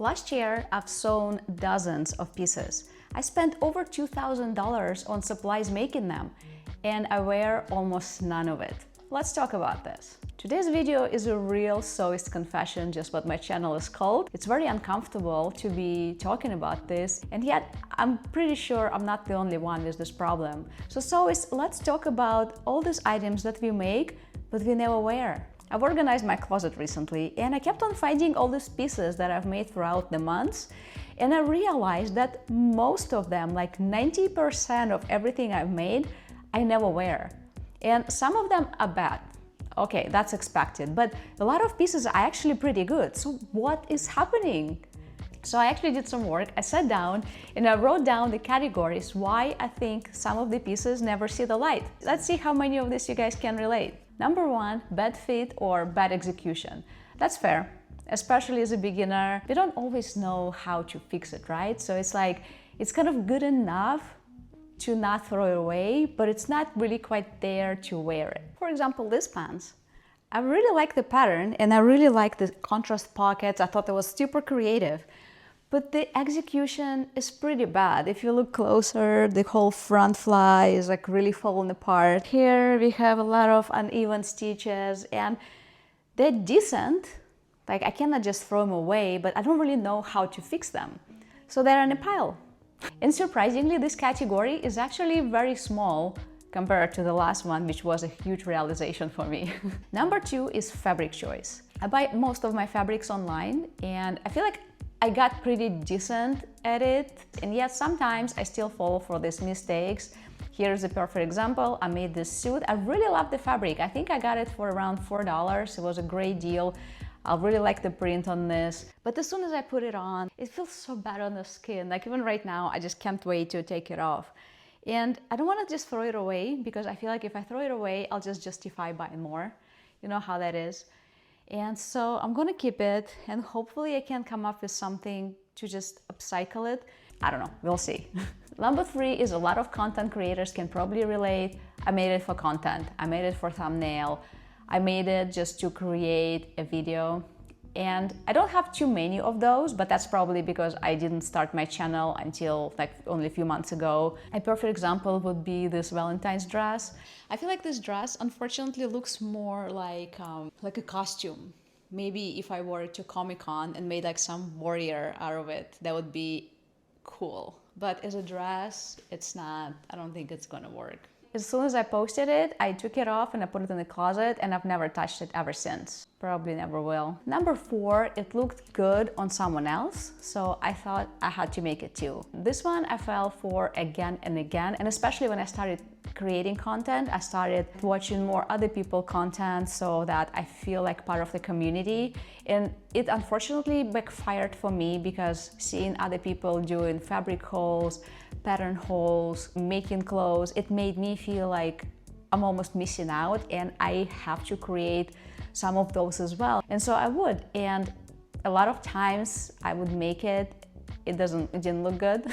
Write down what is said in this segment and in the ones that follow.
Last year, I've sewn dozens of pieces. I spent over $2,000 on supplies making them, and I wear almost none of it. Let's talk about this. Today's video is a real sewist confession, just what my channel is called. It's very uncomfortable to be talking about this, and yet I'm pretty sure I'm not the only one with this problem. So sewists, let's talk about all these items that we make, but we never wear. I've organized my closet recently, and I kept on finding all these pieces that I've made throughout the months, and I realized that most of them, like 90% of everything I've made, I never wear. And some of them are bad. Okay, that's expected, but a lot of pieces are actually pretty good. So what is happening? So I actually did some work. I sat down and I wrote down the categories why I think some of the pieces never see the light. Let's see how many of this you guys can relate. Number one, bad fit or bad execution. That's fair, especially as a beginner. We don't always know how to fix it, right? So it's like, it's kind of good enough to not throw it away, but it's not really quite there to wear it. For example, these pants. I really like the pattern and I really like the contrast pockets. I thought that was super creative, but the execution is pretty bad. If you look closer, the whole front fly is like really falling apart. Here we have a lot of uneven stitches and they're decent. Like I cannot just throw them away, but I don't really know how to fix them. So they're in a pile. And surprisingly, this category is actually very small compared to the last one, which was a huge realization for me. Number two is fabric choice. I buy most of my fabrics online, and I feel like I got pretty decent at it, and yet sometimes I still fall for these mistakes. Here's a perfect example. I made this suit. I really love the fabric. I think I got it for around $4. It was a great deal. I really like the print on this, but as soon as I put it on, it feels so bad on the skin. Like even right now, I just can't wait to take it off. And I don't want to just throw it away because I feel like if I throw it away, I'll just justify buying more. You know how that is. And so I'm going to keep it and hopefully I can come up with something to just upcycle it. I don't know, we'll see. Number three is a lot of content creators can probably relate. I made it for content. I made it for thumbnail. I made it just to create a video, and I don't have too many of those, but that's probably because I didn't start my channel until like only a few months ago. A perfect example would be this Valentine's dress. I feel like this dress unfortunately looks more like a costume. Maybe if I wore it to Comic-Con and made like some warrior out of it, that would be cool. But as a dress, it's not, I don't think it's gonna work. As soon as I posted it, I took it off and I put it in the closet, and I've never touched it ever since. Probably never will. Number four, it looked good on someone else, so I thought I had to make it too. This one I fell for again and again, and especially when I started creating content, I started watching more other people's content so that I feel like part of the community. And it unfortunately backfired for me because seeing other people doing fabric hauls, pattern hauls, making clothes, it made me feel like I'm almost missing out and I have to create some of those as well. And so I would, and a lot of times I would make it, it didn't look good.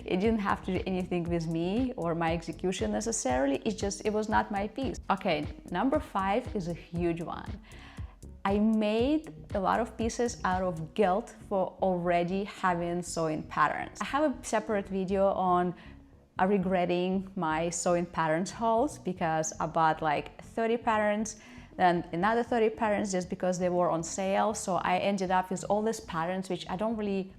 It didn't have to do anything with me or my execution necessarily, it was not my piece. Okay, number five is a huge one. I made a lot of pieces out of guilt for already having sewing patterns. I have a separate video on regretting my sewing patterns hauls because I bought like 30 patterns, then another 30 patterns just because they were on sale. So I ended up with all these patterns which I don't really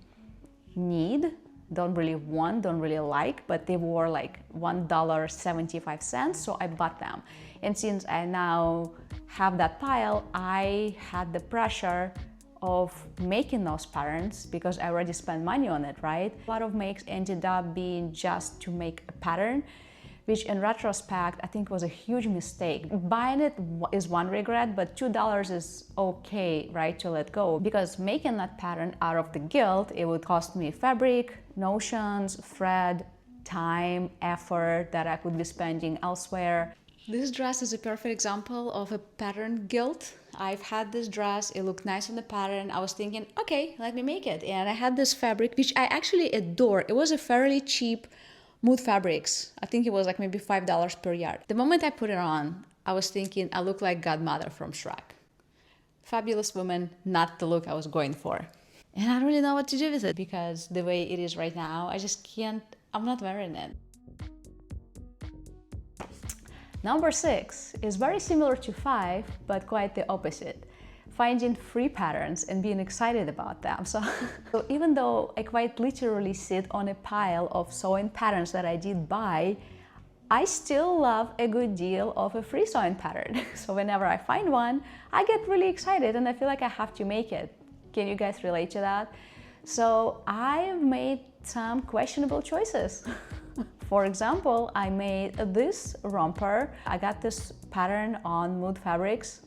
need, don't really want, don't really like, but they were like $1.75, so I bought them. And since I now have that pile, I had the pressure of making those patterns because I already spent money on it, right? A lot of makes ended up being just to make a pattern, which in retrospect, I think was a huge mistake. Buying it is one regret, but $2 is okay, right, to let go. Because making that pattern out of the guilt, it would cost me fabric, notions, thread, time, effort that I could be spending elsewhere. This dress is a perfect example of a pattern guilt. I've had this dress, it looked nice on the pattern. I was thinking, okay, let me make it. And I had this fabric, which I actually adore. It was a fairly cheap Mood Fabrics. I think it was like maybe $5 per yard. The moment I put it on, I was thinking I look like Godmother from Shrek. Fabulous woman, not the look I was going for. And I don't really know what to do with it because the way it is right now, I just can't, I'm not wearing it. Number 6 is very similar to 5, but quite the opposite. Finding free patterns and being excited about them. So even though I quite literally sit on a pile of sewing patterns that I did buy, I still love a good deal of a free sewing pattern. So whenever I find one, I get really excited and I feel like I have to make it. Can you guys relate to that? So I've made some questionable choices. For example, I made this romper. I got this pattern on Mood Fabrics.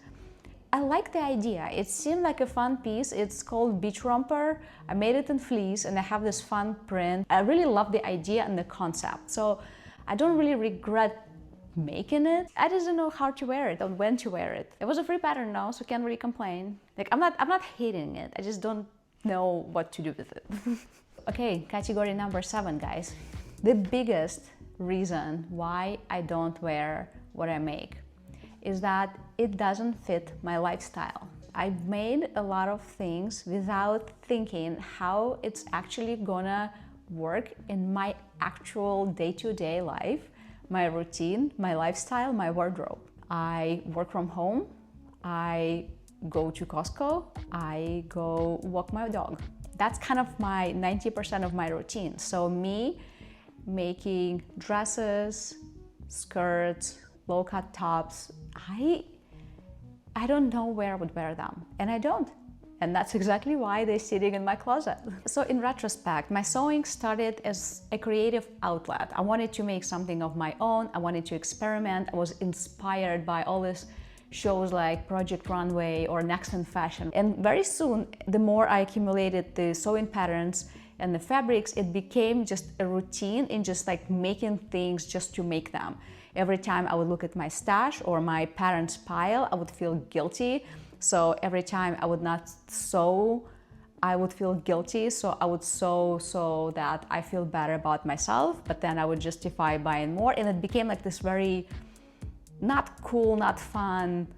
I like the idea. It seemed like a fun piece. It's called Beach Romper. I made it in fleece and I have this fun print. I really love the idea and the concept. So I don't really regret making it. I just don't know how to wear it or when to wear it. It was a free pattern now, so can't really complain. Like I'm not hating it. I just don't know what to do with it. Okay, category number 7, guys. The biggest reason why I don't wear what I make is that it doesn't fit my lifestyle. I've made a lot of things without thinking how it's actually gonna work in my actual day-to-day life, my routine, my lifestyle, my wardrobe. I work from home, I go to Costco, I go walk my dog. That's kind of my 90% of my routine. So me making dresses, skirts, low-cut tops, I don't know where I would wear them, and I don't. And that's exactly why they're sitting in my closet. So in retrospect, my sewing started as a creative outlet. I wanted to make something of my own. I wanted to experiment. I was inspired by all these shows like Project Runway or Next in Fashion. And very soon, the more I accumulated the sewing patterns and the fabrics, it became just a routine in just like making things just to make them. Every time I would look at my stash or my parents' pile, I would feel guilty. So every time I would not sew, I would feel guilty. So I would sew so that I feel better about myself, but then I would justify buying more. And it became like this very not cool, not fun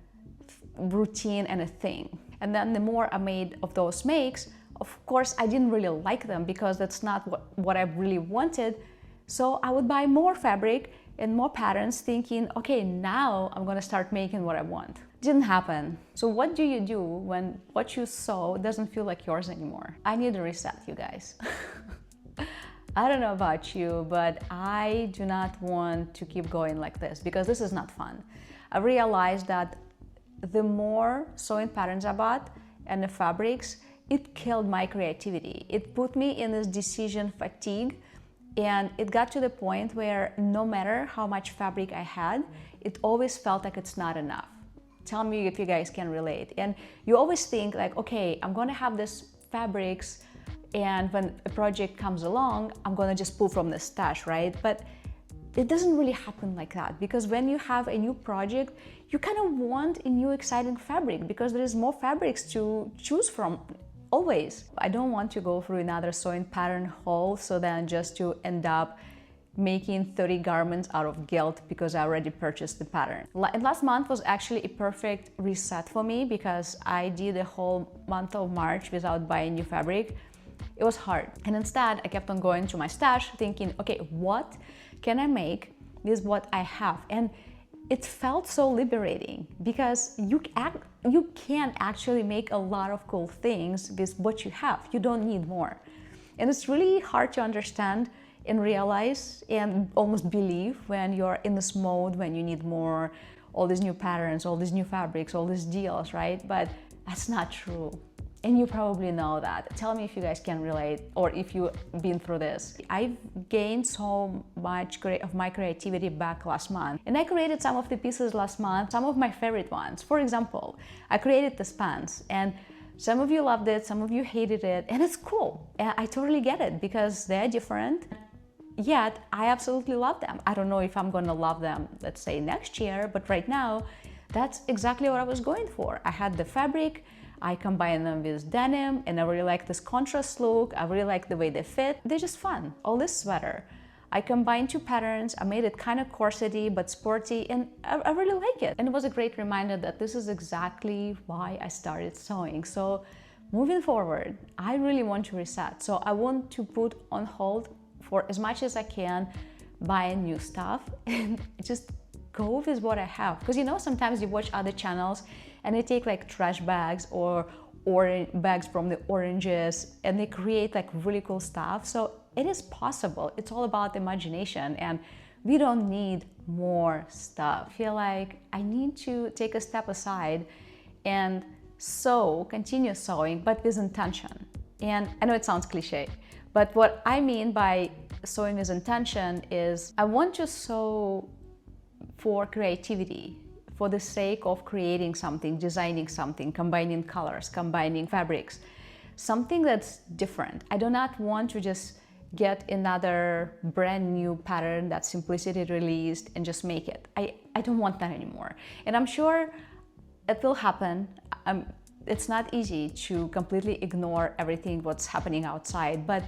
routine and a thing. And then the more I made of those makes, of course, I didn't really like them because that's not what I really wanted. So I would buy more fabric and more patterns thinking, okay, now I'm gonna start making what I want. Didn't happen. So what do you do when what you sew doesn't feel like yours anymore? I need a reset, you guys. I don't know about you, but I do not want to keep going like this because this is not fun. I realized that the more sewing patterns I bought and the fabrics, it killed my creativity. It put me in this decision fatigue, and it got to the point where no matter how much fabric I had, it always felt like it's not enough. Tell me if you guys can relate. And you always think like, okay, I'm gonna have this fabrics, and when a project comes along, I'm gonna just pull from the stash, right? But it doesn't really happen like that, because when you have a new project, you kind of want a new exciting fabric because there is more fabrics to choose from always. I don't want to go through another sewing pattern haul so then just to end up making 30 garments out of guilt because I already purchased the pattern. And last month was actually a perfect reset for me because I did the whole month of March without buying new fabric. It was hard. And instead, I kept on going to my stash thinking, okay, what can I make with what I have? And it felt so liberating because you can actually make a lot of cool things with what you have. You don't need more. And it's really hard to understand and realize and almost believe when you're in this mode, when you need more, all these new patterns, all these new fabrics, all these deals, right? But that's not true. And you probably know that. Tell me if you guys can relate or if you've been through this. I've gained so much of my creativity back last month. And I created some of the pieces last month, some of my favorite ones. For example, I created this pants, and some of you loved it, some of you hated it, and it's cool. And I totally get it because they're different. Yet, I absolutely love them. I don't know if I'm gonna love them, let's say next year, but right now, that's exactly what I was going for. I had the fabric, I combine them with denim, and I really like this contrast look. I really like the way they fit. They're just fun. All this sweater. I combined two patterns. I made it kind of corsety but sporty, and I really like it. And it was a great reminder that this is exactly why I started sewing. So moving forward, I really want to reset. So I want to put on hold for as much as I can buying new stuff and just go with what I have. Because you know, sometimes you watch other channels and they take like trash bags or bags from the oranges and they create like really cool stuff. So it is possible. It's all about imagination, and we don't need more stuff. I feel like I need to take a step aside and continue sewing, but with intention. And I know it sounds cliche, but what I mean by sewing with intention is I want to sew for creativity, for the sake of creating something, designing something, combining colors, combining fabrics, something that's different. I do not want to just get another brand new pattern that Simplicity released and just make it. I don't want that anymore. And I'm sure it will happen. It's not easy to completely ignore everything what's happening outside, but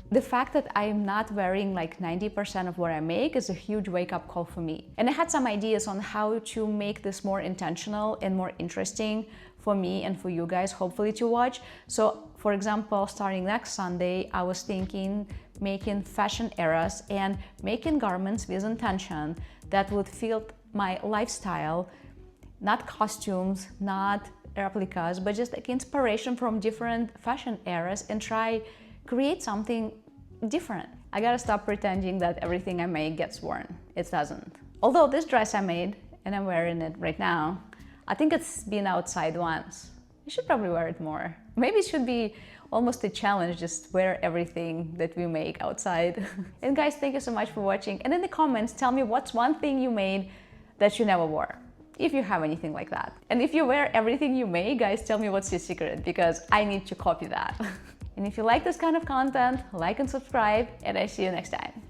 the fact that I'm not wearing like 90% of what I make is a huge wake-up call for me. And I had some ideas on how to make this more intentional and more interesting for me and for you guys, hopefully, to watch. So, for example, starting next Sunday, I was thinking making fashion eras and making garments with intention that would fit my lifestyle, not costumes, not replicas, but just like inspiration from different fashion eras, and try create something different. I gotta stop pretending that everything I make gets worn. It doesn't. Although this dress I made, and I'm wearing it right now, I think it's been outside once. I should probably wear it more. Maybe it should be almost a challenge, just wear everything that we make outside. And guys, thank you so much for watching. And in the comments, tell me what's one thing you made that you never wore, if you have anything like that. And if you wear everything you make, guys, tell me what's your secret, because I need to copy that. And if you like this kind of content, like and subscribe, and I see you next time.